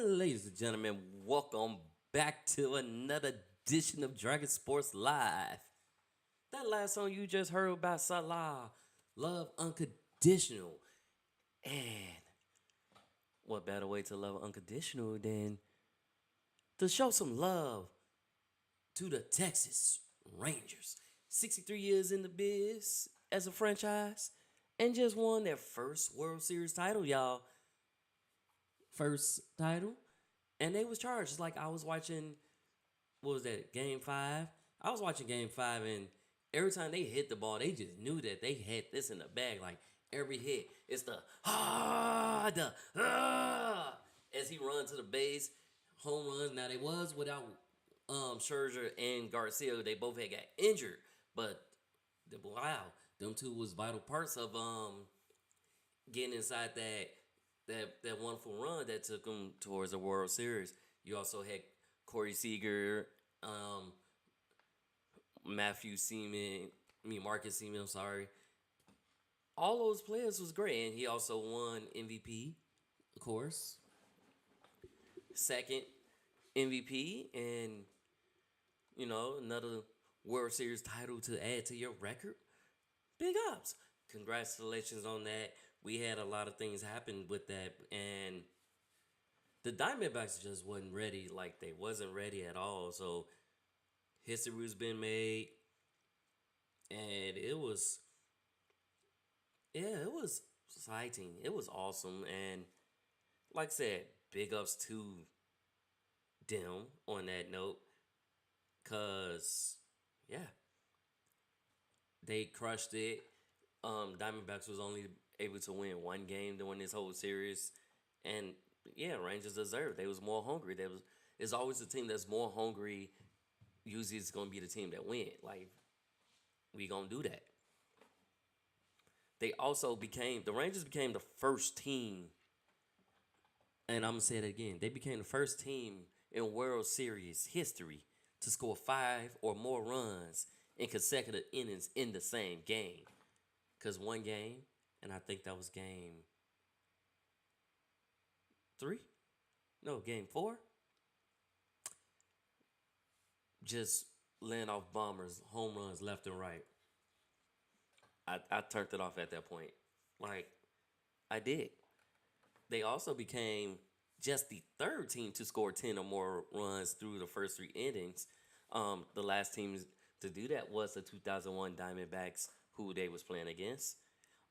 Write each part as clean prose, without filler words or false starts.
Ladies and gentlemen, welcome back to another edition of Dragon Sports Live. That last song you just heard about Salah, Love Unconditional. And what better way to love unconditional than to show some love to the Texas Rangers. 63 years in the biz as a franchise and just won their first World Series title, y'all. First title. And they was charged. It's like I was watching, what was that, Game 5? I was watching Game 5 and every time they hit the ball, they just knew that they had this in the bag. Like every hit, it's as he runs to the base, home runs. Now they was without Scherzer and Garcia. They both had got injured, but wow, them two was vital parts of getting inside that wonderful run that took them towards the World Series. You also had Corey Seager, Matthew Seaman, Marcus Seaman, I'm sorry. All those players was great, and he also won MVP, of course. Second MVP, and another World Series title to add to your record. Big ups. Congratulations on that. We had a lot of things happen with that, and the Diamondbacks just wasn't ready. Like they wasn't ready at all. So history's been made, and it was exciting. It was awesome, and like I said, big ups to them on that note, cause yeah, they crushed it. Diamondbacks was only able to win one game during this whole series, and yeah, Rangers deserved. They was more hungry. It's always a team that's more hungry. Usually, it's gonna be the team that win. Like we gonna do that. The Rangers became the first team, and I'm gonna say it again. They became the first team in World Series history to score 5 or more runs in consecutive innings in the same game. Cause one game, and I think that was game 3. No, game 4. Just laying off bombers, home runs left and right. I turned it off at that point. Like, I did. They also became just the third team to score 10 or more runs through the first 3 innings. The last team to do that was the 2001 Diamondbacks, who they was playing against,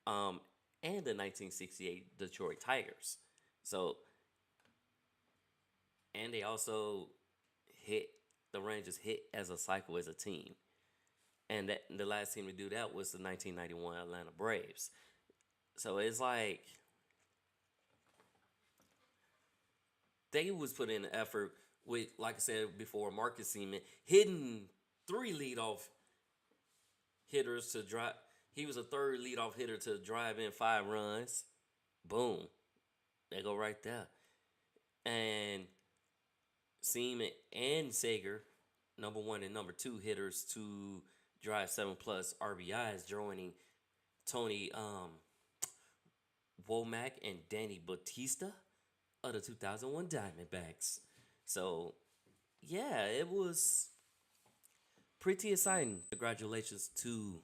and the 1968 Detroit Tigers. So, and they also hit the Rangers hit as a cycle as a team. And the last team to do that was the 1991 Atlanta Braves. So it's like they was putting in the effort with, like I said before, Marcus Seaman hitting 3 leadoff hitters to drive. He was a third leadoff hitter to drive in 5 runs. Boom, they go right there. And Seaman and Sager, number 1 and number 2 hitters to drive 7+ RBIs, joining Tony Womack and Danny Batista of the 2001 Diamondbacks. So, yeah, it was pretty exciting. Congratulations to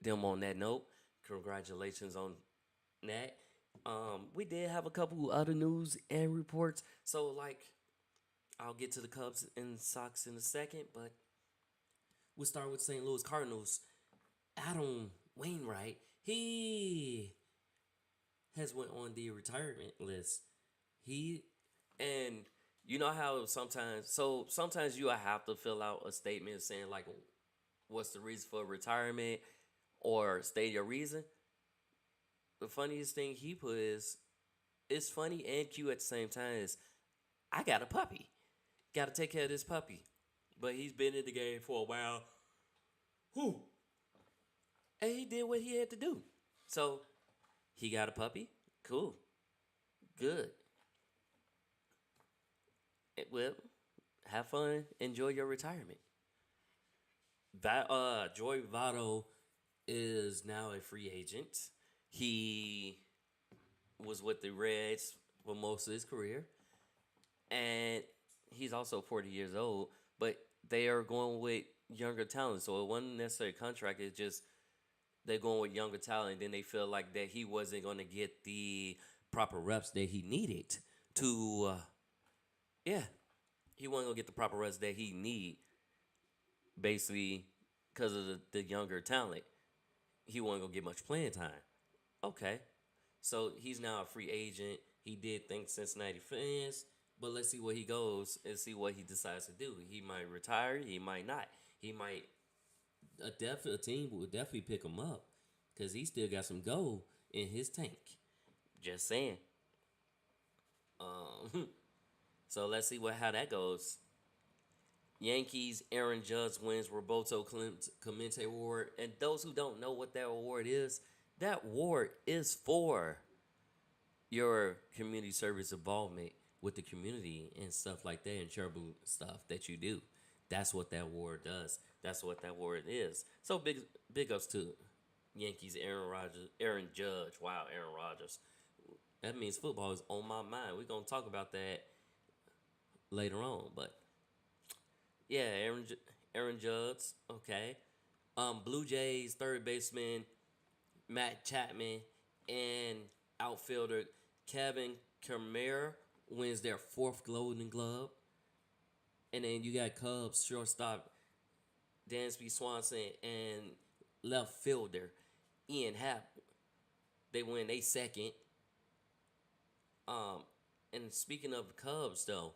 them on that note. Congratulations on that. We did have a couple other news and reports. So, like, I'll get to the Cubs and Sox in a second, but we'll start with St. Louis Cardinals. Adam Wainwright, he has went on the retirement list. He and you know how sometimes you have to fill out a statement saying like what's the reason for retirement or state your reason. The funniest thing he put is it's funny and cute at the same time is I got a puppy. Got to take care of this puppy. But he's been in the game for a while. Whew. And he did what he had to do. So he got a puppy. Cool. Good. Well, have fun. Enjoy your retirement. Joey Votto is now a free agent. He was with the Reds for most of his career, and he's also 40 years old. But they are going with younger talent, so it wasn't necessarily a contract. It's just they're going with younger talent. And then they feel like that he wasn't going to get the proper reps that he needed to. Yeah, he wasn't gonna get the proper reps that he need, basically, because of the younger talent. He wasn't gonna get much playing time. Okay, so he's now a free agent. He did thank Cincinnati fans, but let's see where he goes and see what he decides to do. He might retire. He might not. He might a team will definitely pick him up because he still got some gold in his tank. Just saying. Um, so let's see how that goes. Yankees Aaron Judge wins Roberto Clemente Award, and those who don't know what that award is for your community service involvement with the community and stuff like that, and charitable stuff that you do. That's what that award does. That's what that award is. So big ups to Yankees Aaron Judge. Wow, Aaron Rodgers. That means football is on my mind. We're gonna talk about that later on, but yeah, Aaron Judge. Okay. Blue Jays third baseman Matt Chapman and outfielder Kevin Kiermaier wins their fourth Golden Glove. And then you got Cubs shortstop Dansby Swanson and left fielder Ian Happ. They win a second. And speaking of the Cubs though,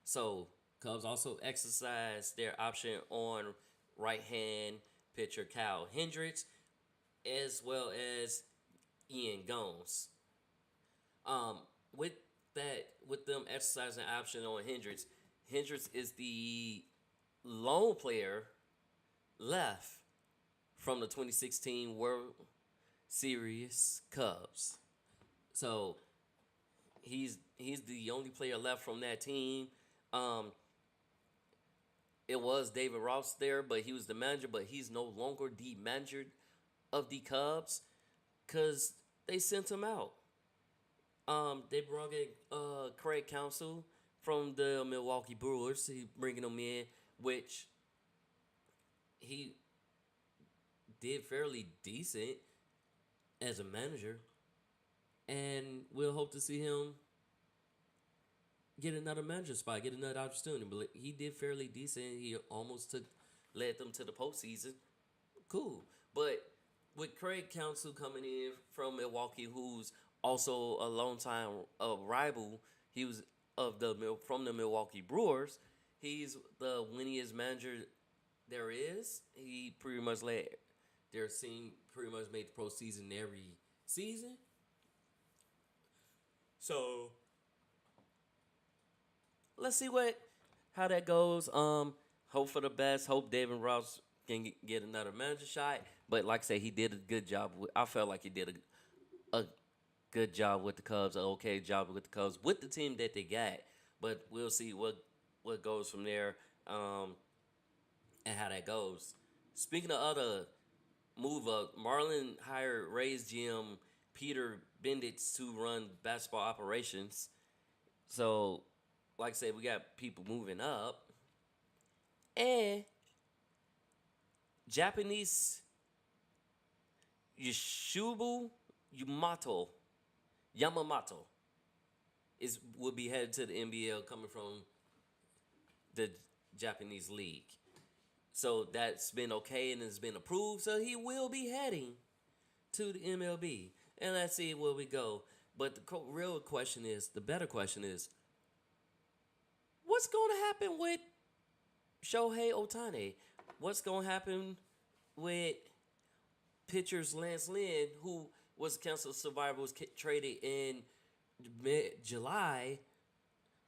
so Cubs also exercised their option on right hand pitcher Kyle Hendricks as well as Ian Gomes. Um, with with them exercising option on Hendricks, Hendricks is the lone player left from the 2016 World Series Cubs. So he's the only player left from that team. Um, it was David Ross there, but he was the manager. But he's no longer the manager of the Cubs because they sent him out. They brought in Craig Counsell from the Milwaukee Brewers. He bringing him in, which he did fairly decent as a manager, and we'll hope to see him get another manager spot, get another opportunity. But he did fairly decent. He almost led them to the postseason. Cool, but with Craig Counsell coming in from Milwaukee, who's also a longtime rival, he was from the Milwaukee Brewers. He's the winningest manager there is. He pretty much led their team pretty much made the postseason every season. So let's see how that goes. Hope for the best. Hope David Ross can get another manager shot. But like I said, he did a good job. I felt like he did a good job with the Cubs, an okay job with the Cubs, with the team that they got. But we'll see what goes from there, and how that goes. Speaking of other move up, Marlin hired Rays GM Peter Bendix to run basketball operations. So, like I said, we got people moving up. And Japanese Yoshibu Yamamoto will be headed to the NBL coming from the Japanese league. So that's been okay and it's been approved. So he will be heading to the MLB. And let's see where we go. But the better question is, what's going to happen with Shohei Ohtani? What's going to happen with pitchers Lance Lynn, who was canceled survivor, was traded in mid-July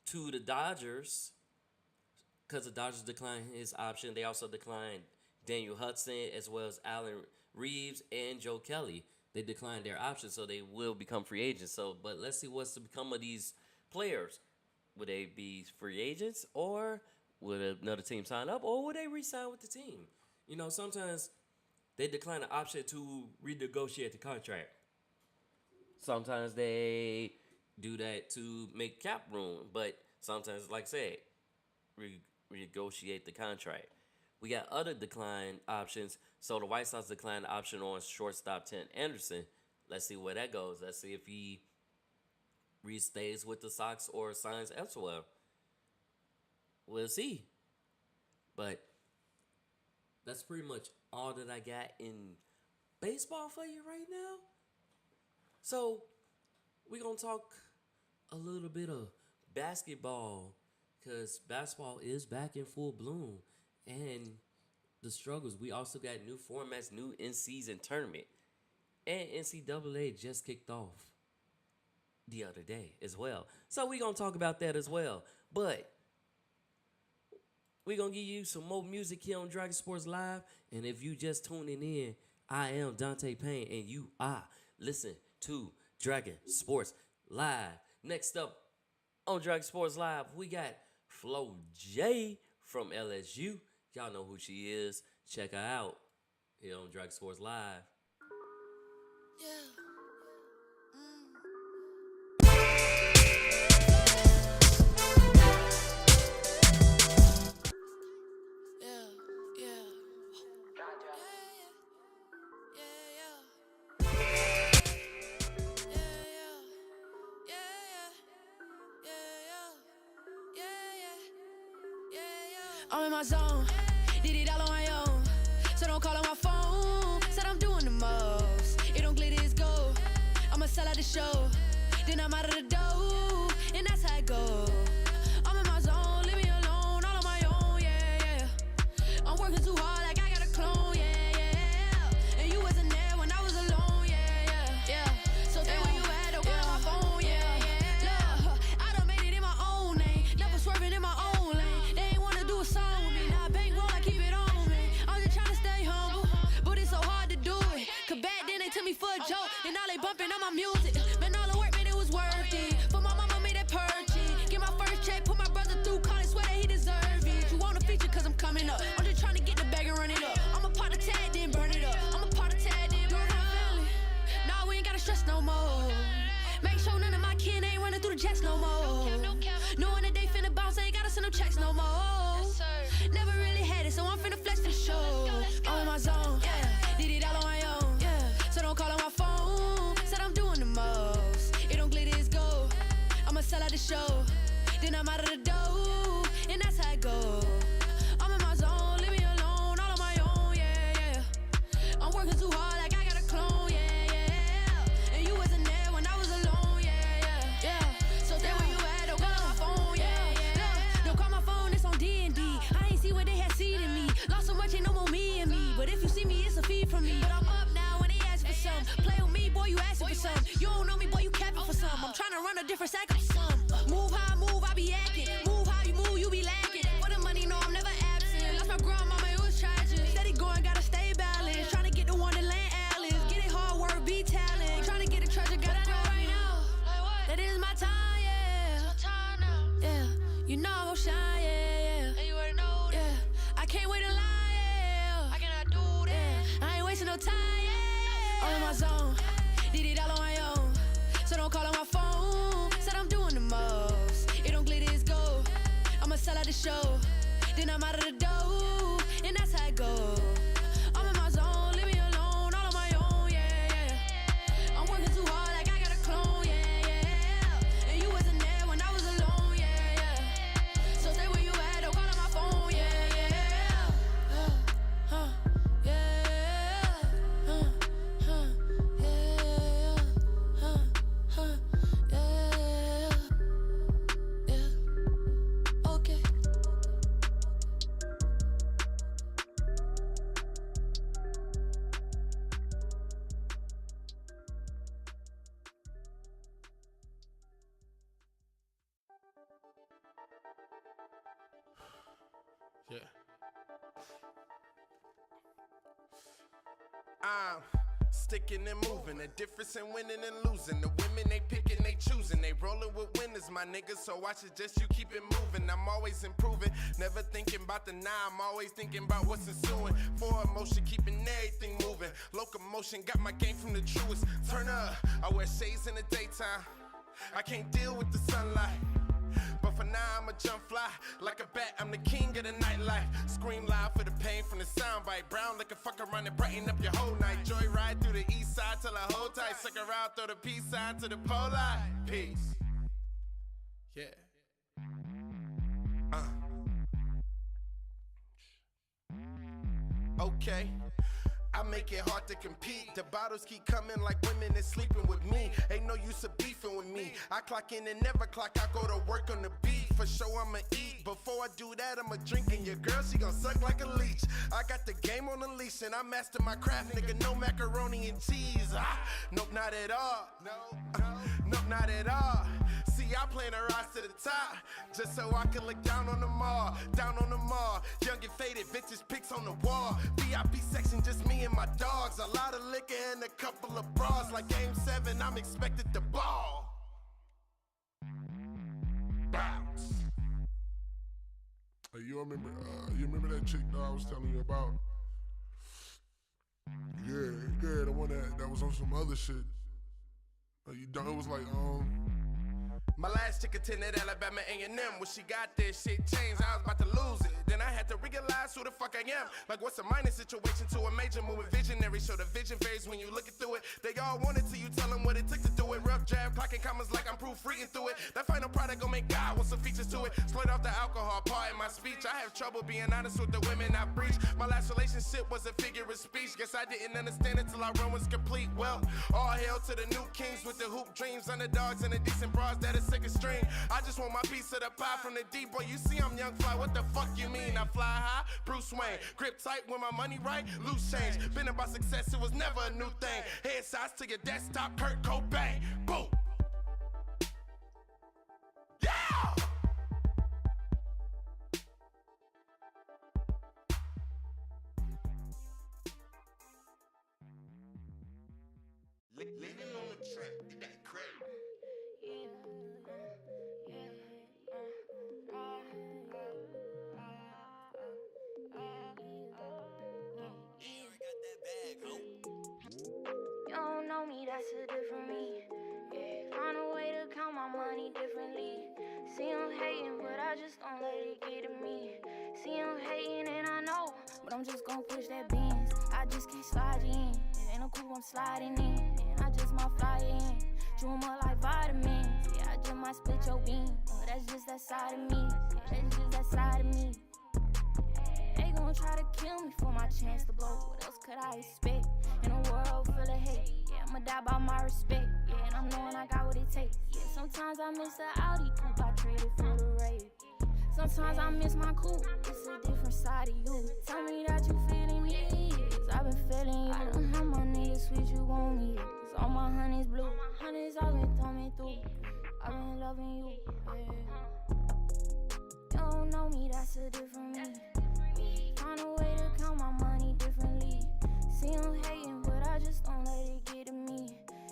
to the Dodgers because the Dodgers declined his option. They also declined Daniel Hudson as well as Alan Reeves and Joe Kelly. They declined their options, so they will become free agents. But let's see what's to become of these players. Would they be free agents, or would another team sign up, or would they re-sign with the team? Sometimes they decline the option to renegotiate the contract. Sometimes they do that to make cap room. But sometimes, like I said, renegotiate the contract. We got other decline options. So the White Sox declined the option on shortstop Tim Anderson. Let's see where that goes. Let's see if he restays with the Sox or signs elsewhere. We'll see. But that's pretty much all that I got in baseball for you right now. So we're going to talk a little bit of basketball, because basketball is back in full bloom. And the struggles. We also got new formats, new in-season tournament. And NCAA just kicked off the other day as well. So we're going to talk about that as well. But we're going to give you some more music here on Dragon Sports Live. And if you just tuning in, I am Dante Payne, and you are listening to Dragon Sports Live. Next up on Dragon Sports Live, we got Flo J from LSU. Y'all know who she is. Check her out here on Dragon Sports Live. Yeah. I'm in my zone, did it all on my own. So don't call on my phone, said I'm doing the most. It don't glitter, it's gold. I'ma sell out the show, then I'm out of the dough, and that's how it goes. I'm in my zone, leave me alone, all on my own, yeah, yeah. I'm working too hard like I got a clone, yeah, yeah. And you wasn't there when I was alone, yeah, yeah, yeah. So then when you had to call on my phone, yeah, yeah. Look, I done made it in my own lane, never swerving in my own lane. Do a song with me, now bankroll, I keep it on me. I'm just trying to stay humble, but it's so hard to do it. Cause back then they took me for a joke, and now they bumping on my music. Man, all the work, man, it was worth it. For my mama made that purchase. Get my first check, put my brother through college, swear that he deserve it. You want a feature cause I'm coming up. I'm just trying to get the bag and run it up. I'm a part of tag, then burn it up. I'm a part of tag, then burn it up. Nah, we ain't gotta stress no more. Make sure none of my kin ain't running through the jets no more. Knowing that they finna bounce, ain't gotta send them checks no more. Never really had it, so I'm finna flex the show. I'm in my zone, yeah. Did it all on my own, yeah. So don't call on my phone, said I'm doing the most. It don't glitter, it's gold. I'ma sell out the show, then I'm out of the dough, and that's how it goes. I'm in my zone, leave me alone, all on my own, yeah, yeah. I'm working too hard like I got a clone, yeah, yeah. And you wasn't there when I was alone, yeah, yeah, yeah. So then when you had, don't call on my phone, yeah, yeah. Don't call my phone, it's on D&D. I ain't see what they had seen in me. Lost so much, ain't no more me and me. But if you see me, it's a feed from me. But I'm up now when they ask for some. Play with me, boy, you asking for some. You don't know me, boy, you capping for some. I'm trying to run a different cycle for some. Move how I move, I be acting. Move how you move, you be lacking. For the money, no, I'm never absent. Lost my grandmama, it was tragic. Steady going, gotta stay balanced. Trying to get the Wonderland Alice. Get it hard work, be talent. Trying to get the treasure, gotta know right now. That is my time, yeah. Yeah, you know I'm gon' shine, yeah, yeah. I can't wait to lie, yeah. I cannot do that. Yeah. I ain't wasting no time, yeah. I'm in my zone, did it all on my own. So don't call on my phone, said I'm doing the most. It don't glitter, it's gold. I'ma sell out the show, then I'm out of the dough, and that's how it goes. I'm in my zone, leave me alone, all on my own, yeah, yeah. I'm working too hard like I got a clone, yeah, yeah. And you wasn't there when I was alone, yeah, yeah. So say where you at, don't call on my phone, yeah, yeah. Yeah. I'm sticking and moving. The difference in winning and losing. The women they picking, they choosing. They rolling with winners, my niggas. So I suggest you keep it moving. I'm always improving. Never thinking about the now. I'm always thinking about what's ensuing. For emotion, keeping everything moving. Locomotion got my game from the truest. Turn up. I wear shades in the daytime. I can't deal with the sunlight. But for now, I'ma jump fly like a bat. I'm the king of the nightlife. Scream loud for the pain from the soundbite. Brown like a fuck around and brighten up your whole night. Joy ride through the east side till I hold tight. Suck around, throw the peace sign to the pole light. Peace. Yeah. Okay. I make it hard to compete. The bottles keep coming like women is sleeping with me. Ain't no use of beefing with me. I clock in and never clock. I go to work on the beat. For sure I'ma eat. Before I do that, I'ma drink. And your girl, she gon' suck like a leech. I got the game on the leash and I master my craft. Nigga, no macaroni and cheese. Nope, not at all. Nope, not at all. See, I plan to rise to the top, just so I can look down on them all, down on them all. Young and faded, vintage pics on the wall. VIP section, just me and my dogs. A lot of liquor and a couple of bras. Like Game 7, I'm expected to ball. Bounce. Hey, you remember that chick that I was telling you about? Yeah, the one that was on some other shit. It was like, My last chick attended Alabama A&M. When she got there, shit changed. I was about to lose it. Then I had to realize who the fuck I am. Like, what's a minor situation to a major movement? Visionary, so the vision fades when you looking through it. They all wanted to, you tell them what it took to do it. Rough draft, clocking commas like I'm proofreading through it. That final product gon' make God with some features to it. Split off the alcohol part in my speech. I have trouble being honest with the women I breach. My last relationship was a figure of speech. Guess I didn't understand it till our run was complete. Well, all hail to the new kings with the hoop dreams. Underdogs and the decent bras that is second string. I just want my piece of the pie from the deep. Boy, you see I'm young fly. What the fuck you mean? I fly high, Bruce Wayne. Grip tight when my money right, loose change. Been about success, it was never a new thing. Headshots to your desktop, Kurt Cobain. Boom. Yeah! Living on the track, that crap. You don't know me, that's a different me. Yeah, find a way to count my money differently. See him hating, but I just don't let it get to me. See him hating and I know, but I'm just gon' push that Benz. I just can't slide you in. It ain't no coupe, I'm sliding in. And I just might fly you in. Chew 'em up like vitamins. Yeah, I just might split your bean. That's just that side of me. Yeah, that's just that side of me. They gon' try to kill me for my chance to blow. What else could I expect? In a world full of hate, yeah, I'ma die by my respect. Yeah, and I'm knowing I got what it takes. Yeah, sometimes I miss the Audi coupe, I traded for the Rave. Sometimes I miss my coupe, it's a different side of you. Tell me that you feeling me, cause I've been feeling you. I don't have my niggas sweet, you want me, cause all my honey's blue. Honey's all been thumbing through, I've been loving you, yeah. You don't know me, that's a different me. Find a way to count my money differently. See him hating, but I just don't let it get to me.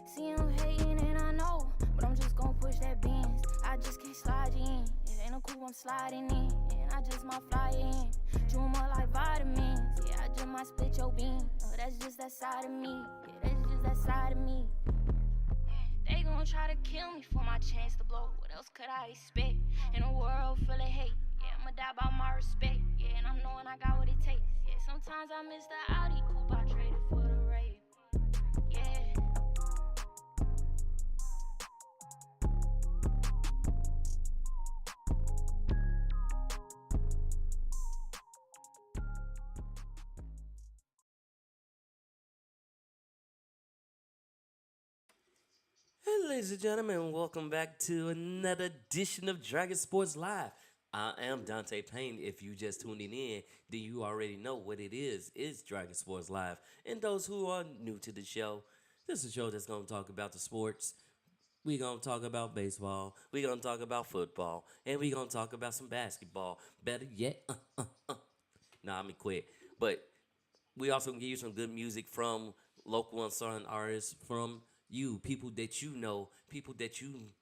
See him hating and I know, but I'm just gon' push that Benz. I just can't slide you in. It ain't no coupe, I'm sliding in. And I just might fly you in. Chew 'em up like vitamins. Yeah, I just might split your bean. Oh, that's just that side of me. Yeah, that's just that side of me. They gon' try to kill me for my chance to blow. What else could I expect? In a world full of hate. Yeah, I'ma die by my respect. Yeah, and I'm knowing I got what it takes. Yeah, sometimes I miss the Audi coupe, I traded for the Rave. Yeah. Hey, ladies and gentlemen, welcome back to another edition of Dragon Sports Live. I am Dante Payne. If you just tuning in, then you already know what it is. It's Dragon Sports Live. And those who are new to the show, this is a show that's going to talk about the sports. We're going to talk about baseball. We're going to talk about football. And we're going to talk about some basketball. Better yet, nah, I'm quit. But we also going to give you some good music from local and certain artists, from you, people that you know, people that you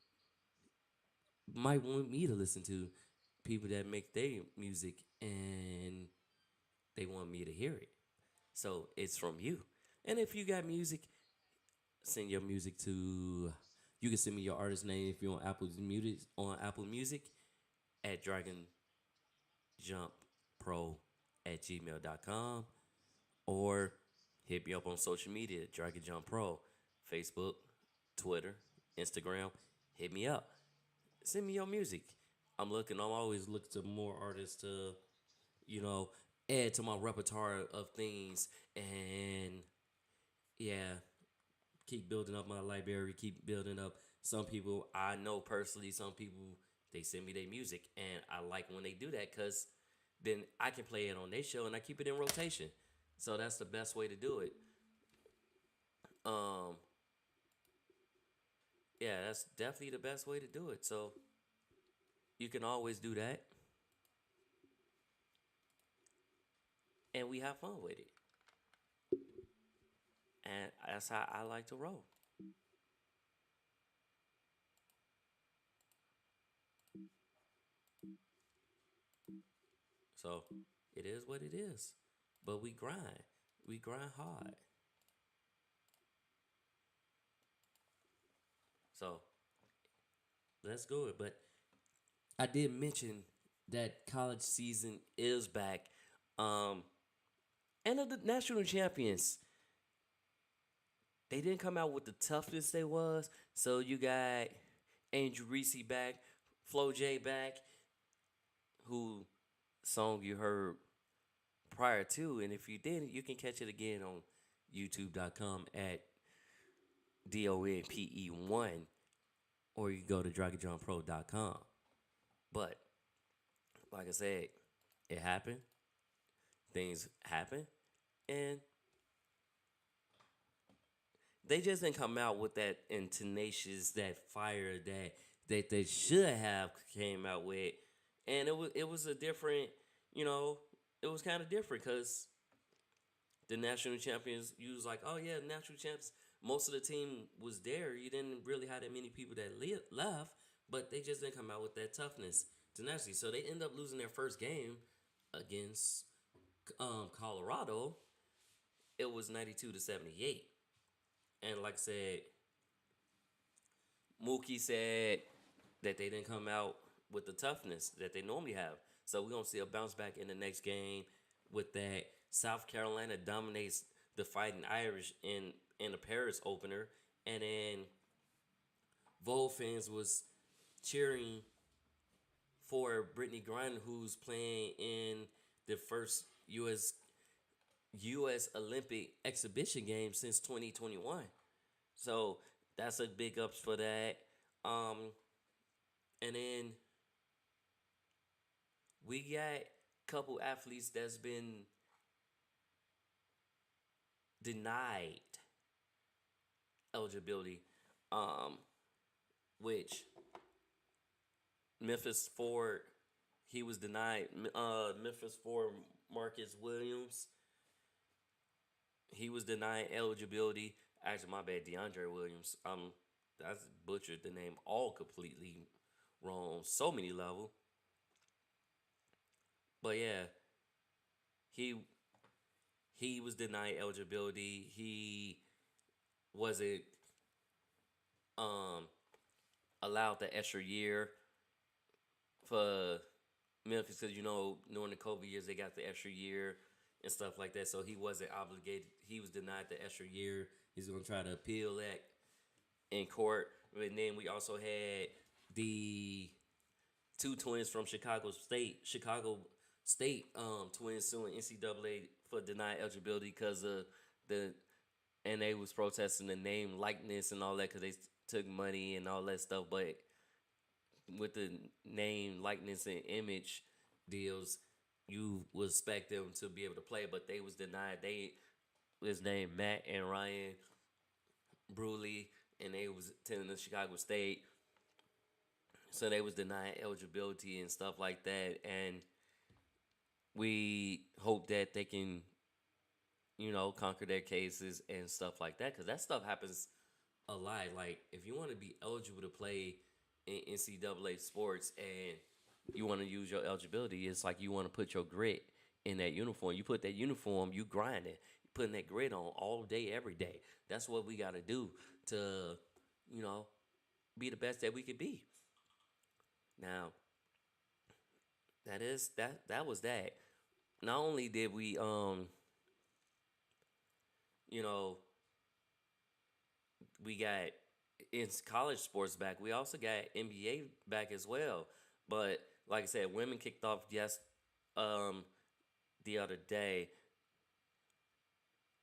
might want me to listen to, people that make their music and they want me to hear it. So it's from you. And if you got music, send your music to You can send me your artist name if you're on Apple Music at dragonjumppro@gmail.com, or hit me up on social media, Dragon Jump Pro, Facebook, Twitter, Instagram. Hit me up. Send me your music. I'm always looking to more artists to, add to my repertoire of things, and yeah, keep building up my library, keep building up. Some people I know personally, some people, they send me their music, and I like when they do that because then I can play it on their show and I keep it in rotation. So that's the best way to do it. Yeah, that's definitely the best way to do it. So you can always do that. And we have fun with it. And that's how I like to roll. So it is what it is. But we grind. We grind hard. So let's go it. But I did mention that college season is back. And of the national champions, they didn't come out with the toughness they was. So you got Angel Reese back, Flo J back, who song you heard prior to. And if you didn't, you can catch it again on youtube.com at DONPE1, or you can go to dragonjumppro.com. But like I said, it happened. Things happen. And they just didn't come out with that tenacious, that fire that they should have came out with. And it was a different, it was kind of different because the national champions, you was like, oh yeah, national champions. Most of the team was there. You didn't really have that many people that left, but they just didn't come out with that toughness, tenacity. So they end up losing their first game against Colorado. It was 92-78. And like I said, Mookie said that they didn't come out with the toughness that they normally have. So we're going to see a bounce back in the next game with that. South Carolina dominates the Fighting Irish in the Paris opener. And then Vol fans was cheering for Brittany Griner, who's playing in the first U.S. Olympic exhibition game since 2021. So that's a big ups for that. And then we got a couple athletes that's been denied eligibility, which Memphis Ford, he was denied. Memphis Ford Marcus Williams, he was denied eligibility. Actually, my bad, DeAndre Williams. That's butchered the name all completely wrong on so many levels. But yeah, he was denied eligibility. He wasn't allowed the extra year for Memphis because during the COVID years they got the extra year and stuff like that. So he wasn't obligated. He was denied the extra year. He's gonna try to appeal that in court. And then we also had the two twins from Chicago State twins suing NCAA for denied eligibility because of and they was protesting the name, likeness, and all that because they took money and all that stuff. But with the name, likeness, and image deals, you would expect them to be able to play, but they was denied. His name Matt and Ryan Bruley, and they was attending the Chicago State, so they was denied eligibility and stuff like that. And we hope that they can, conquer their cases and stuff like that, because that stuff happens a lot. Like, if you want to be eligible to play in NCAA sports and you want to use your eligibility, it's like you want to put your grit in that uniform. You put that uniform, you grind it, putting that grit on all day, every day. That's what we got to do to, be the best that we could be. Now, that was that. Not only did we you know, we got in college sports back, we also got NBA back as well. But like I said, women kicked off um the other day.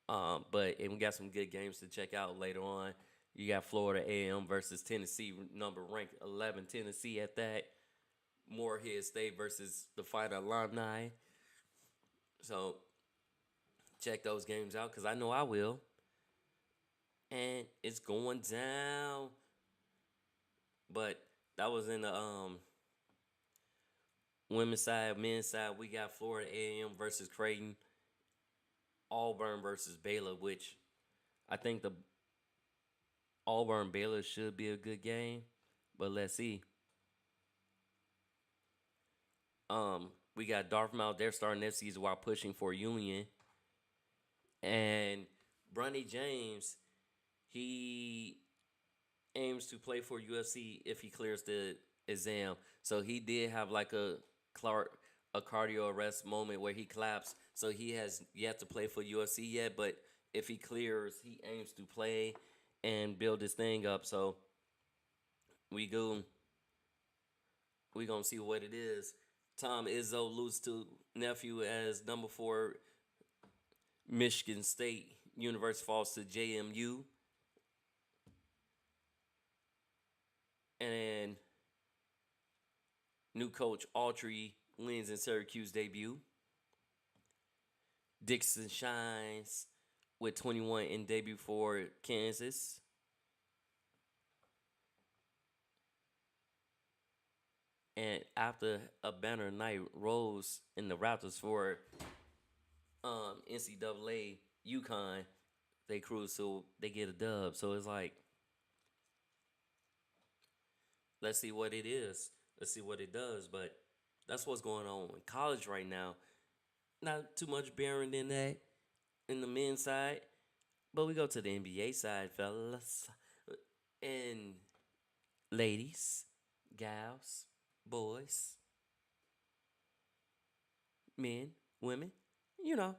And we got some good games to check out later on. You got Florida A&M versus Tennessee, number ranked 11 Tennessee at that. Morehead State versus the Fighter Alumni. So check those games out because I know I will. And it's going down. But that was in the women's side. Men's side, we got Florida A&M versus Creighton. Auburn versus Baylor, which I think the Auburn Baylor should be a good game, but let's see. We got Dartmouth. They're starting their season while pushing for Union, and Bronny James, he aims to play for UFC if he clears the exam. So he did have like a cardio arrest moment where he collapsed. So he has yet to play for UFC yet, but if he clears, he aims to play and build this thing up. So we gonna see what it is. Tom Izzo loses to nephew as number 4 Michigan State University falls to JMU. And new coach Autry wins in Syracuse debut. Dixon shines with 21 in debut for Kansas. And after a banner night rose in the Raptors for NCAA UConn, they cruise, so they get a dub. So it's like, let's see what it is. Let's see what it does. But that's what's going on in college right now. Not too much bearing in that in the men's side. But we go to the NBA side, fellas. And ladies, gals, boys, men, women, you know.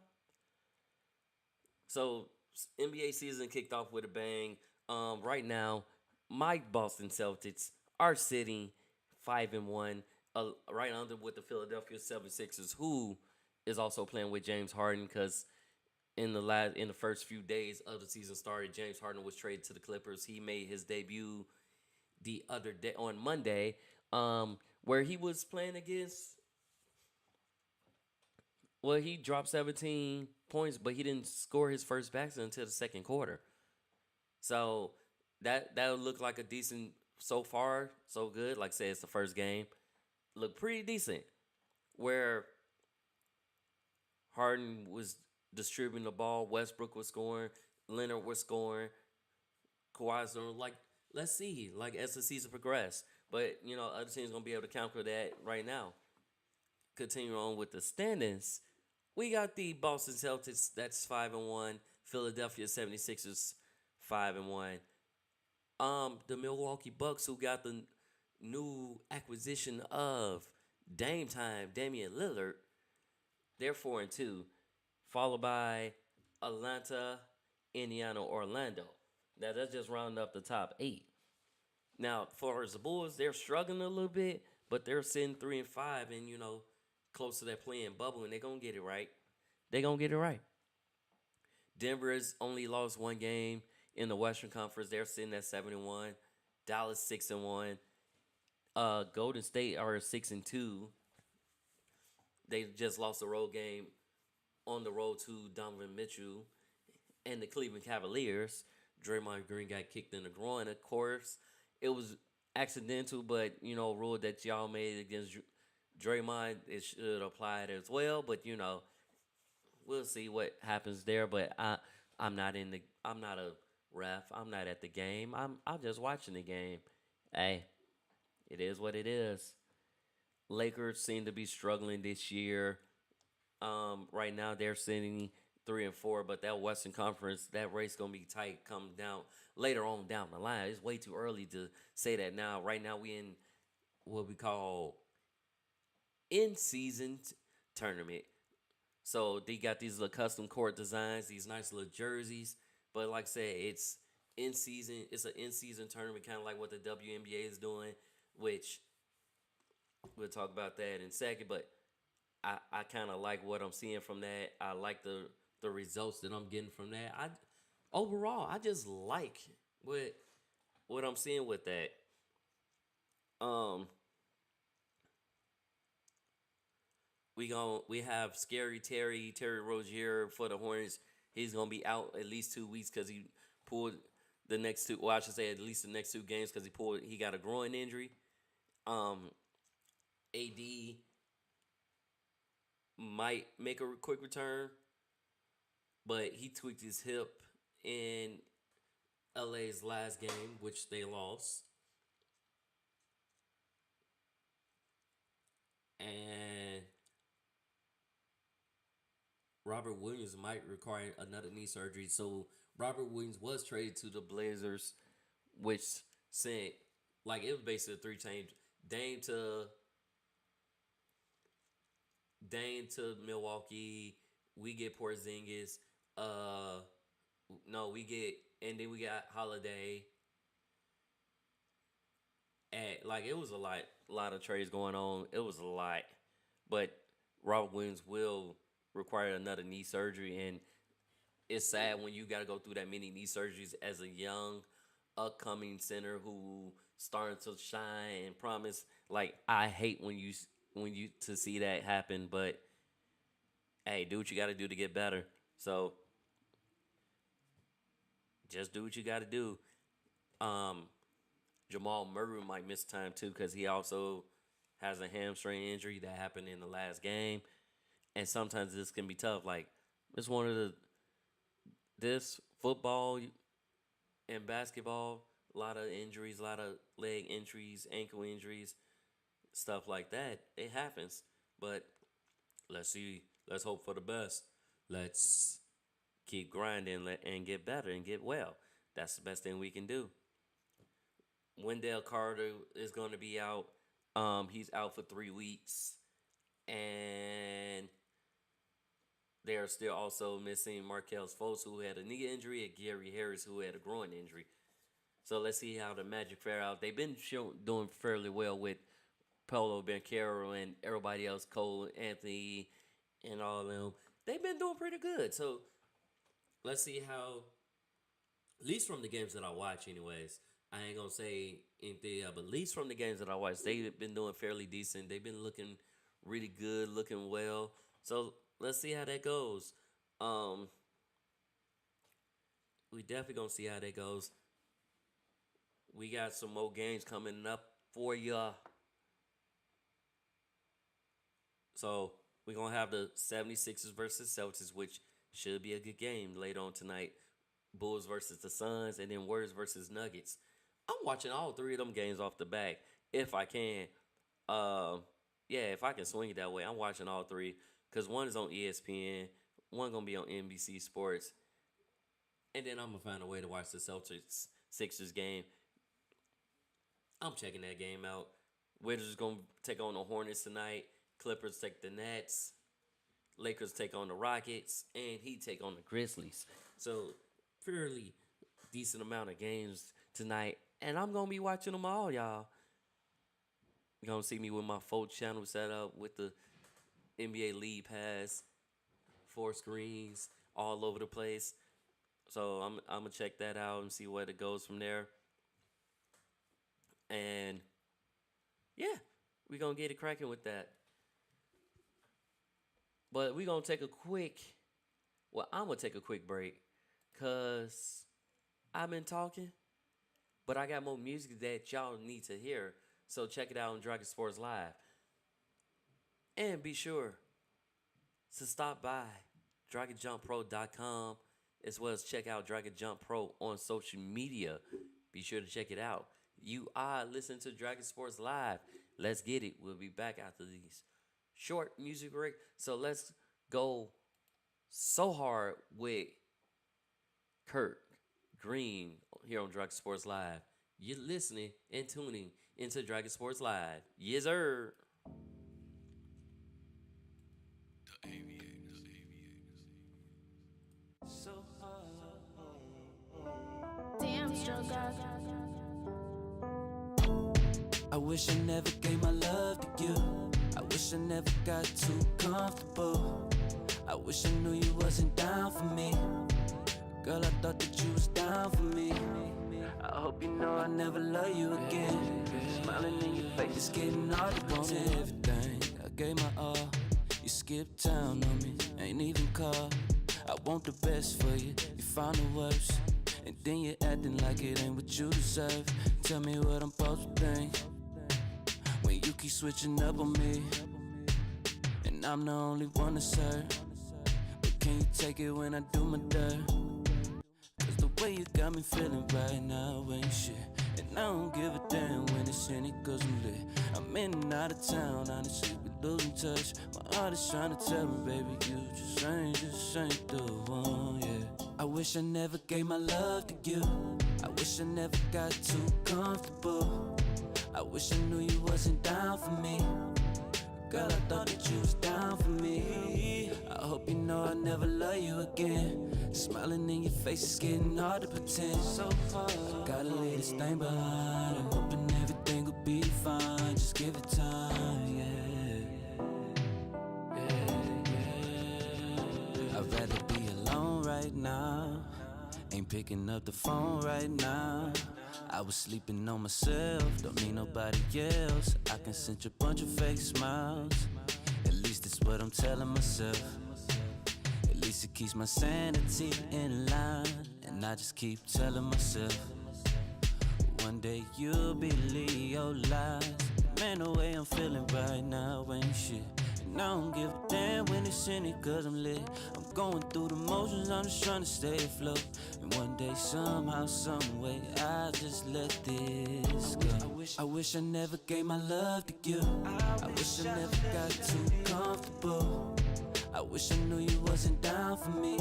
So NBA season kicked off with a bang. Right now, my Boston Celtics are sitting 5-1, right under with the Philadelphia 76ers, who is also playing with James Harden, because in the first few days of the season started, James Harden was traded to the Clippers. He made his debut the other day on Monday, where he was playing against. Well, he dropped 17 points, but he didn't score his first basket until the second quarter. So that would look like a decent, so far, so good. Like I said, it's the first game. Looked pretty decent. Where Harden was distributing the ball, Westbrook was scoring, Leonard was scoring, Kawhi's doing, like, let's see, like, as the season progressed. But, you know, other teams going to be able to counter that right now. Continue on with the standings. We got the Boston Celtics, that's 5-1. Philadelphia 76ers, 5-1. The Milwaukee Bucks, who got the new acquisition of Damian Lillard, they're 4-2, followed by Atlanta, Indiana, Orlando. Now that's just rounding up the top 8. Now, as far as the Bulls, they're struggling a little bit, but they're sitting 3-5, and you know, close to that playing bubble, and they're gonna get it right. Denver has only lost one game in the Western Conference. They're sitting at 7-1. Dallas 6-1. Golden State are 6-2. They just lost a road game on the road to Donovan Mitchell and the Cleveland Cavaliers. Draymond Green got kicked in the groin. Of course, it was accidental, but, you know, rule that y'all made against Draymond, it should apply it as well. But, you know, we'll see what happens there. But I'm not a ref. I'm not at the game. I'm just watching the game. Hey, it is what it is. Lakers seem to be struggling this year. Right now they're sitting 3 and 4, but that Western Conference, that race gonna be tight. Come down later on down the line. It's way too early to say that now. Right now, we in what we call in season tournament. So they got these little custom court designs, these nice little jerseys. But like I said, it's in season. It's an in season tournament, kind of like what the WNBA is doing, which we'll talk about that in a second. But I kind of like what I'm seeing from that. I like the results that I'm getting from that. Overall, I just like what I'm seeing with that. We have Scary Terry Rozier for the Hornets. He's gonna be out at least 2 weeks because he pulled the next two. Well, I should say at least the next 2 games because he got a groin injury. AD might make a quick return, but he tweaked his hip in LA's last game, which they lost. And Robert Williams might require another knee surgery. So Robert Williams was traded to the Blazers, which sent, like, it was basically a 3-change. Dame to Milwaukee. We get Porzingis. And then we got Holiday. And like, it was a lot of trades going on. It was a lot, but Robert Williams will require another knee surgery, and it's sad when you got to go through that many knee surgeries as a young, upcoming center who starting to shine and promise. Like, I hate when you to see that happen, but hey, do what you got to do to get better. So just do what you got to do. Jamal Murray might miss time too because he also has a hamstring injury that happened in the last game. And sometimes this can be tough. Like, it's one of this football and basketball, a lot of injuries, a lot of leg injuries, ankle injuries, stuff like that. It happens. But let's see. Let's hope for the best. Let's keep grinding and get better and get well. That's the best thing we can do. Wendell Carter is going to be out. He's out for 3 weeks. And they're still also missing Markelle Fultz, who had a knee injury, and Gary Harris, who had a groin injury. So let's see how the Magic fare out. They've been doing fairly well with Paolo Banchero and everybody else, Cole Anthony and all of them. They've been doing pretty good. So let's see how, at least from the games that I watch anyways, I ain't going to say anything, but at least from the games that I watch, they've been doing fairly decent. They've been looking really good, looking well. So let's see how that goes. We definitely going to see how that goes. We got some more games coming up for ya. So we're going to have the 76ers versus Celtics, which should be a good game later on tonight. Bulls versus the Suns, and then Warriors versus Nuggets. I'm watching all 3 of them games off the back if I can. If I can swing it that way, I'm watching all 3 because one is on ESPN, one going to be on NBC Sports, and then I'm going to find a way to watch the Celtics-Sixers game. I'm checking that game out. Wizards going to take on the Hornets tonight. Clippers take the Nets. Lakers take on the Rockets. And Heat take on the Grizzlies. So, fairly decent amount of games tonight. And I'm going to be watching them all, y'all. You're going to see me with my 4 channel set up with the NBA League Pass. 4 screens all over the place. So, I'm going to check that out and see where it goes from there. And, yeah, we're going to get it cracking with that. But we're going to take I'm going to take a quick break because I've been talking, but I got more music that y'all need to hear. So check it out on Dragon Sports Live. And be sure to stop by DragonJumpPro.com as well as check out Dragon Jump Pro on social media. Be sure to check it out. You are listening to Dragon Sports Live. Let's get it. We'll be back after these short music break. So let's go so hard with Kurt Green here on Dragon Sports Live. You're listening and tuning into Dragon Sports Live. Yes, sir. Damn, struggle. I wish I never gave my love to you. I wish I never got too comfortable. I wish I knew you wasn't down for me. Girl, I thought that you was down for me. I hope you know I never love you again. Smiling in your face, it's getting hard to pretend. Everything, I gave my all. You skipped town on me, ain't even called. I want the best for you, you found the worst. And then you're acting like it ain't what you deserve. Tell me what I'm supposed to think when you keep switching up on me, and I'm the only one to serve. But can you take it when I do my dirt? Cause the way you got me feeling right now ain't shit. And I don't give a damn when it's any cause I'm lit. I'm in and out of town, honestly, we losing touch. My heart is trying to tell me, baby, you just ain't the one, yeah. I wish I never gave my love to you. I wish I never got too comfortable. I wish I knew you wasn't down for me. Girl, I thought that you was down for me. I hope you know I'll never love you again. Smiling in your face, it's getting hard to pretend. So far, I gotta leave this thing behind. I'm hoping everything will be fine. Just give it time, yeah. I'd rather be alone right now. Ain't picking up the phone right now. I was sleeping on myself, don't need nobody else. I can send you a bunch of fake smiles. At least it's what I'm telling myself. At least it keeps my sanity in line. And I just keep telling myself, one day you'll believe your lies. Man, the way I'm feeling right now ain't shit. And I don't give a damn when it's in it cause I'm lit. I'm going through the motions, I'm just trying to stay afloat. And one day somehow, some way, I'll just let this go. I wish I never gave my love to you. I wish I never got too comfortable. I wish I knew you wasn't down for me.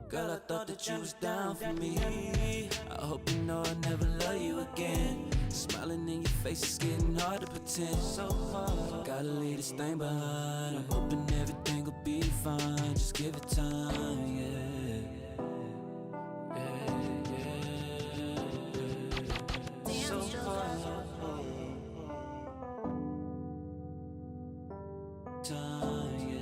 Girl, I thought that you was down for me. I hope you know I'll never love you again. Smiling in your face, it's getting hard to pretend. So far, gotta leave this thing behind. I'm hoping everything will be fine. Just give it time, yeah. So far, time, yeah.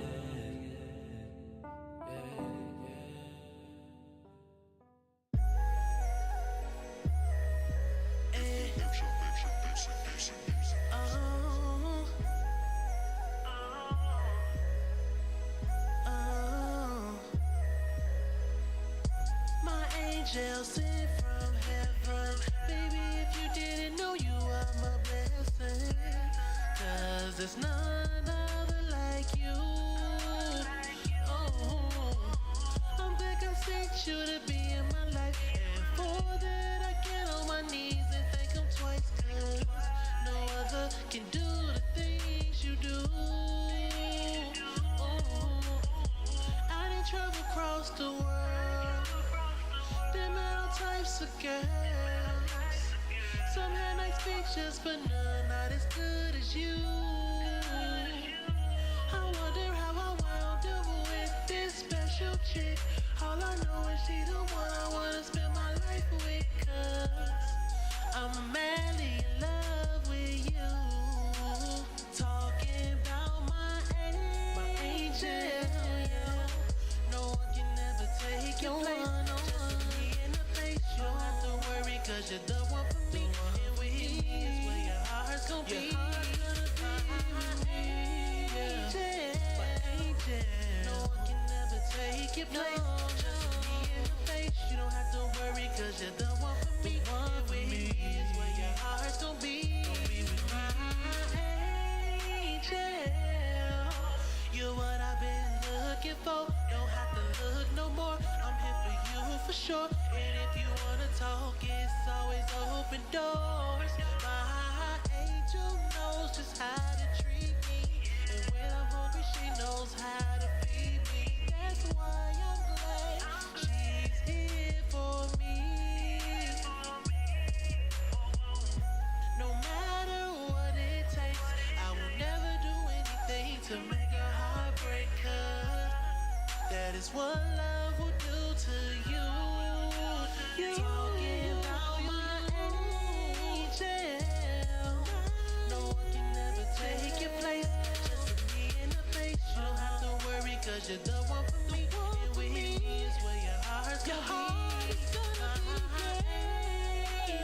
Angel sent from heaven. Baby, if you didn't know, you are my blessing. Cause there's none other like you. Oh, I'm glad God sent you to be in my life. And for that I get on my knees and thank him twice. Cause no other can do the things you do. Oh, I didn't travel across the world. Them all types of girls. Some had nice features, but none not as good as you. I wonder how I wound up with this special chick. All I know is she the one I wanna spend my life with. Cause I'm madly in love with you. Talking about my angel, yeah. No one can ever take your place. Cause you're the one for me, and with me is where your heart's gonna be. My angel, no one can ever take your place. Just look me in the face, you don't have to worry, cause you're the one for me, and with me is where your heart's gonna be. My angel, you're what I've been looking for. Don't have to look no more. I'm here for you for sure. And if you wanna talk, it's always open doors. My angel knows just how to treat me. And when I'm hungry, she knows how to feed me. That's why That is what love will do to you. Talking about my angel. No one can ever take your place. Just look me in the face. You don't have to worry, cause you're the one for me. And with me is where your heart's gonna be.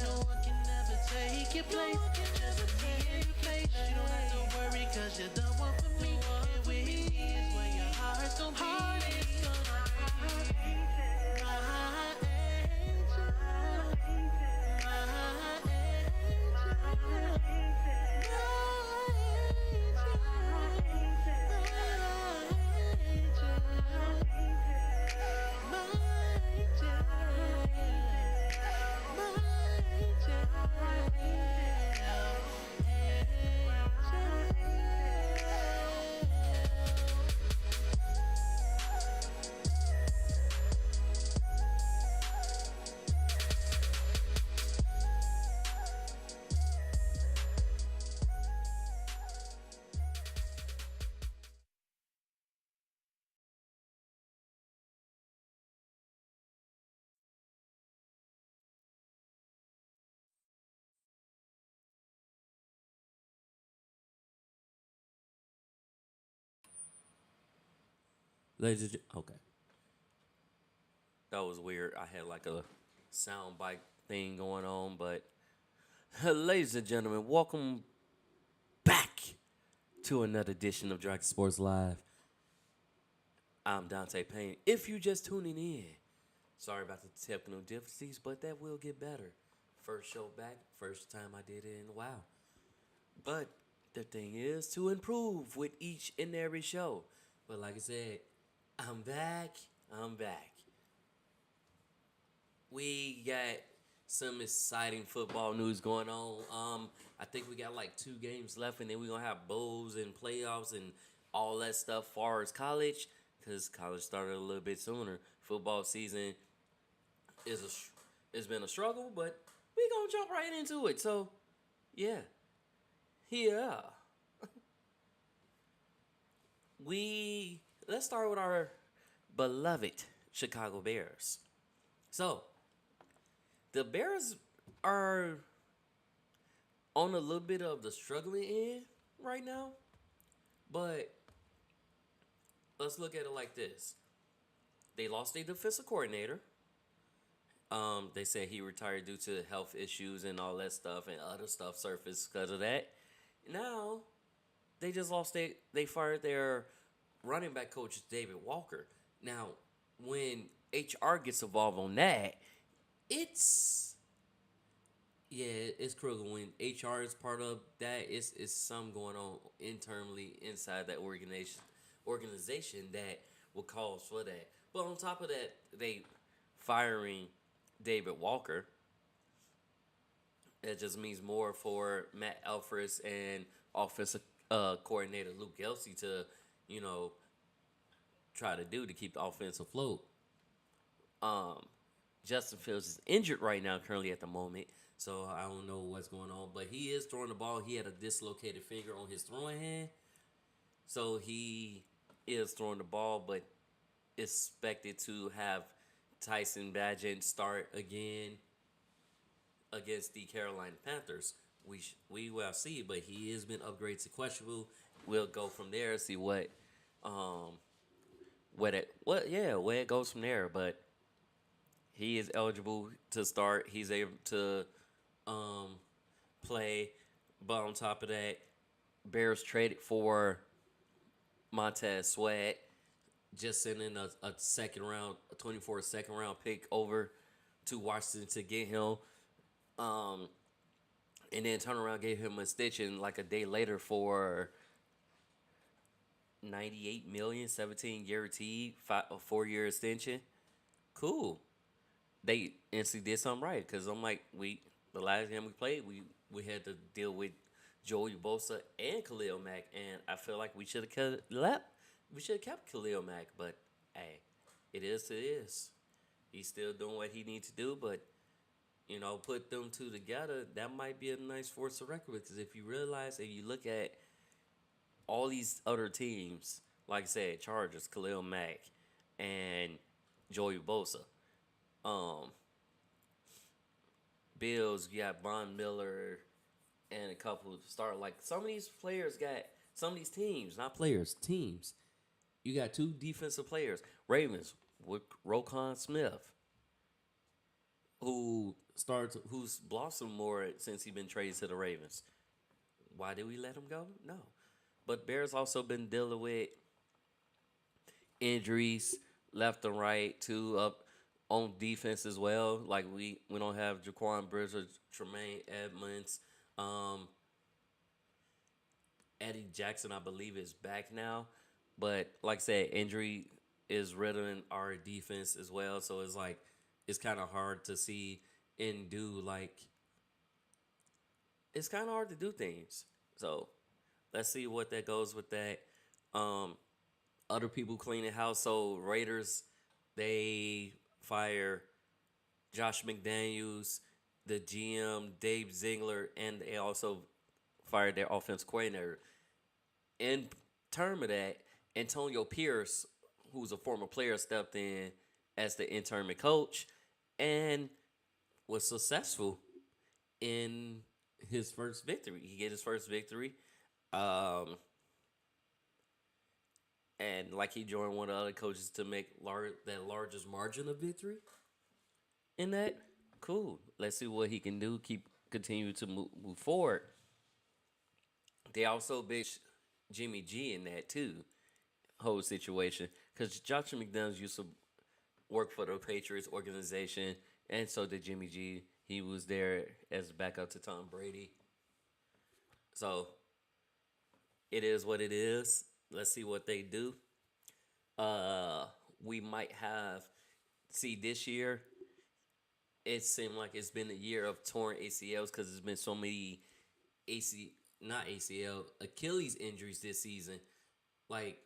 No one can ever take your place. Just look me in the face. You don't have to worry, cause you're the one for me. And with me is where your heart's gonna be. Ladies and okay. That was weird. I had like a sound bite thing going on, but ladies and gentlemen, welcome back to another edition of Dragon Sports Live. I'm Dante Payne. If you just tuning in, sorry about the technical difficulties, but that will get better. First show back, first time I did it in a while. But the thing is to improve with each and every show. But like I said, I'm back. We got some exciting football news going on. I think we got like 2 games left, and then we're going to have bowls and playoffs and all that stuff far as college, because college started a little bit sooner. Football season it's been a struggle, but we're going to jump right into it. So, yeah. Let's start with our beloved Chicago Bears. So, the Bears are on a little bit of the struggling end right now, but let's look at it like this. They lost their defensive coordinator. They said he retired due to health issues and all that stuff, and other stuff surfaced because of that. Now, they just lost they fired their running back coach, David Walker. Now, when HR gets involved on that, it's critical. When HR is part of that, it's something going on internally inside that organization that will cause for that. But on top of that, they firing David Walker. It just means more for Matt Alfred and offensive coordinator Luke Gelsey to, try to do to keep the offense afloat. Justin Fields is injured right now, currently at the moment, so I don't know what's going on. But he is throwing the ball. He had a dislocated finger on his throwing hand, so he is throwing the ball, but expected to have Tyson Bagent start again against the Carolina Panthers. We will see, but he has been upgraded to questionable. We'll go from there, see where it goes from there. But he is eligible to start. He's able to play. But on top of that, Bears traded for Montez Sweat, just sending a 24 second round pick over to Washington to get him. And then turn around, gave him a extension like a day later for $98 million, 17 guaranteed, a 4-year extension. Cool. They instantly did something right, because I'm like, the last game we played, we had to deal with Joey Bosa and Khalil Mack, and I feel like we should have kept Khalil Mack, but hey, it is. He's still doing what he needs to do, but put them two together, that might be a nice force to reckon with. Because if you realize, if you look at all these other teams, like I said, Chargers, Khalil Mack, and Joey Bosa. Um, Bills, you got Von Miller and a couple start. Like some of these players got some of these teams, not players, teams. You got two defensive players. Ravens with Roquan Smith, who's blossomed more since he's been traded to the Ravens. Why did we let him go? No. But Bears also been dealing with injuries left and right, too, up on defense as well. Like we don't have Jaquan Brisker, Tremaine Edmonds, Eddie Jackson, I believe, is back now. But like I said, injury is riddling our defense as well. So it's like it's kind of hard to see and do it's kind of hard to do things. So let's see what that goes with that. Other people cleaning house. So Raiders, they fire Josh McDaniels, the GM Dave Ziegler, and they also fired their offense coordinator. In term of that, Antonio Pierce, who's a former player, stepped in as the interim coach and was successful in his first victory. He get his first victory. And like he joined one of the other coaches to make that largest margin of victory in that. Cool. Let's see what he can do. Continue to move forward. They also bitch Jimmy G in that too, whole situation, because Josh McDaniels used to work for the Patriots organization, and so did Jimmy G. He was there as a backup to Tom Brady. So it is what it is. Let's see what they do. We might this year. It seemed like it's been a year of torn ACLs because there's been so many Achilles injuries this season. Like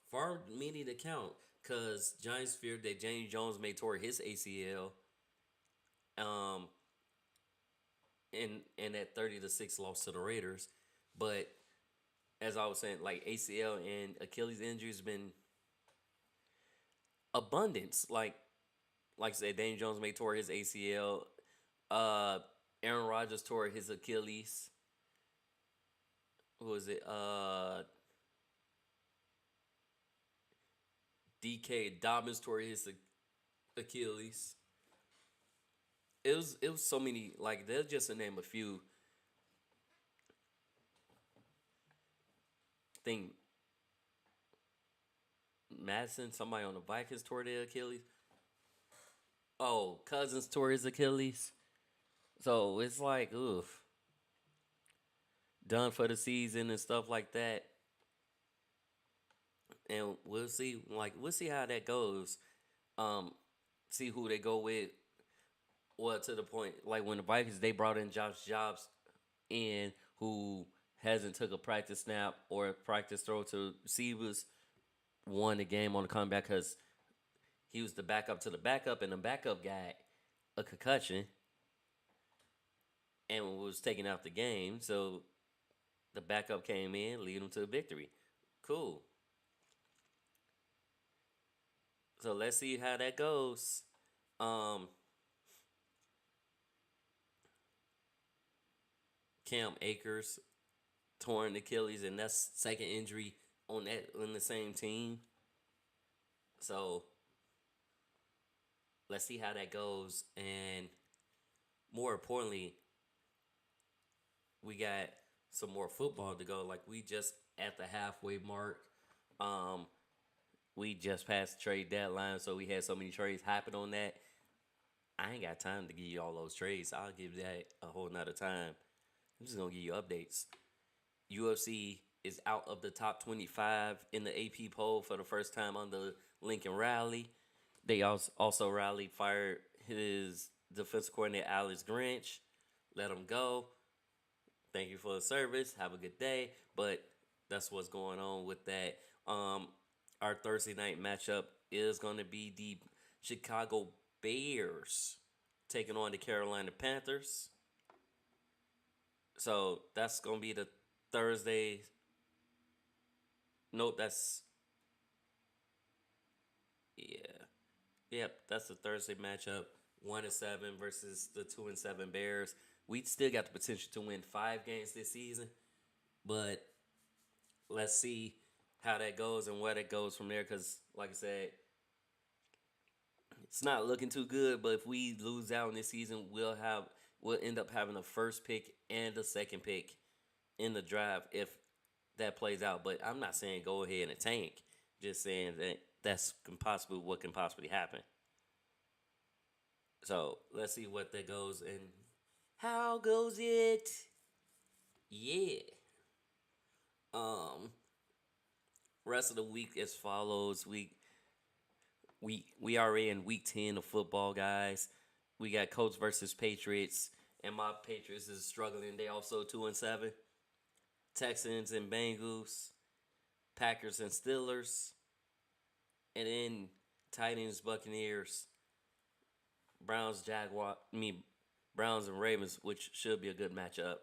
far many to count, because Giants feared that James Jones may tore his ACL. In that 30-6 loss to the Raiders, but as I was saying, like ACL and Achilles injuries been abundance. Like I said, Daniel Jones may tore his ACL. Aaron Rodgers tore his Achilles. Who was it? DK Dobbins tore his Achilles. It was so many, like, they're just to name a few. I think Madison, somebody on the Vikings tore their Achilles. Oh, Cousins tore his Achilles. So it's like, oof. Done for the season and stuff like that. And we'll see how that goes. See who they go with. Well, to the point, like when the Vikings, they brought in Josh Jacobs who hasn't took a practice snap or a practice throw to receivers, won the game on the comeback because he was the backup to the backup, and the backup got a concussion and was taking out the game. So the backup came in, lead them to a victory. Cool. So let's see how that goes. Cam Akers torn Achilles, and that's second injury on the same team. So let's see how that goes, and more importantly, we got some more football to go. Like we just at the halfway mark. We just passed the trade deadline, so we had so many trades happen on that. I ain't got time to give you all those trades. I'll give that a whole nother time. I'm just going to give you updates. UFC is out of the top 25 in the AP poll for the first time under Lincoln Riley. They also fired his defensive coordinator, Alex Grinch. Let him go. Thank you for the service. Have a good day. But that's what's going on with that. Our Thursday night matchup is going to be the Chicago Bears taking on the Carolina Panthers. So that's going to be the Thursday. Nope, that's Yeah. Yep, that's the Thursday matchup. 1-7 versus the 2-7 Bears. We still got the potential to win 5 games this season, but let's see how that goes and where that goes from there. Because, like I said, it's not looking too good. But if we lose out in this season, we'll end up having the first pick and the second pick in the draft if that plays out. But I'm not saying go ahead and tank. Just saying that that's what can possibly happen. So let's see what that goes and how goes it. Yeah. Rest of the week as follows. We already in week 10 of football, guys. We got Colts versus Patriots, and my Patriots is struggling. They also 2-7. Texans and Bengals, Packers and Steelers, and then Titans, Buccaneers, Browns and Ravens, which should be a good matchup.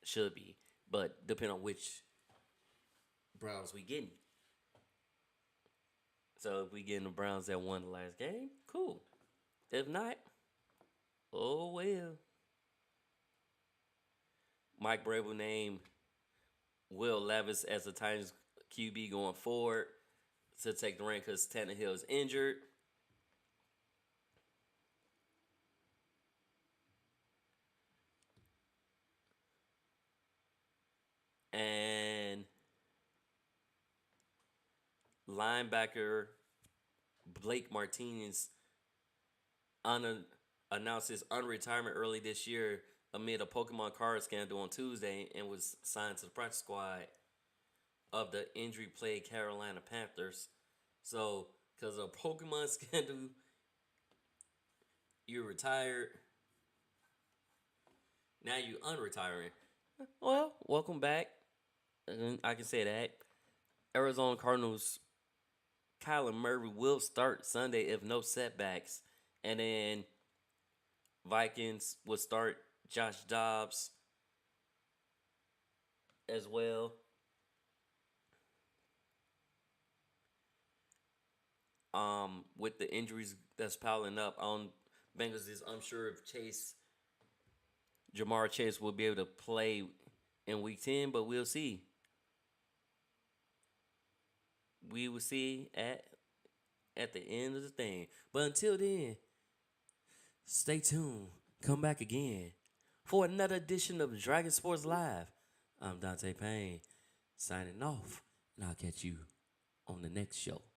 Should be. But depending on which Browns we getting. So if we getting the Browns that won the last game, cool. If not, oh well. Mike Vrabel named Will Levis as the Titans QB going forward to take the reign because Tannehill is injured. And linebacker Blake Martinez announced his unretirement early this year amid a Pokemon card scandal on Tuesday and was signed to the practice squad of the injury-plagued Carolina Panthers. So, because of a Pokemon scandal, you're retired. Now you unretiring. Well, welcome back. I can say that. Arizona Cardinals Kyler Murray will start Sunday if no setbacks. And then Vikings will start Josh Dobbs as well. With the injuries that's piling up on Bengals, is unsure if Jamar Chase will be able to play in week 10, but we'll see. We will see at the end of the thing. But until then, stay tuned. Come back again for another edition of Dragon Sports Live. I'm Dante Payne, signing off, and I'll catch you on the next show.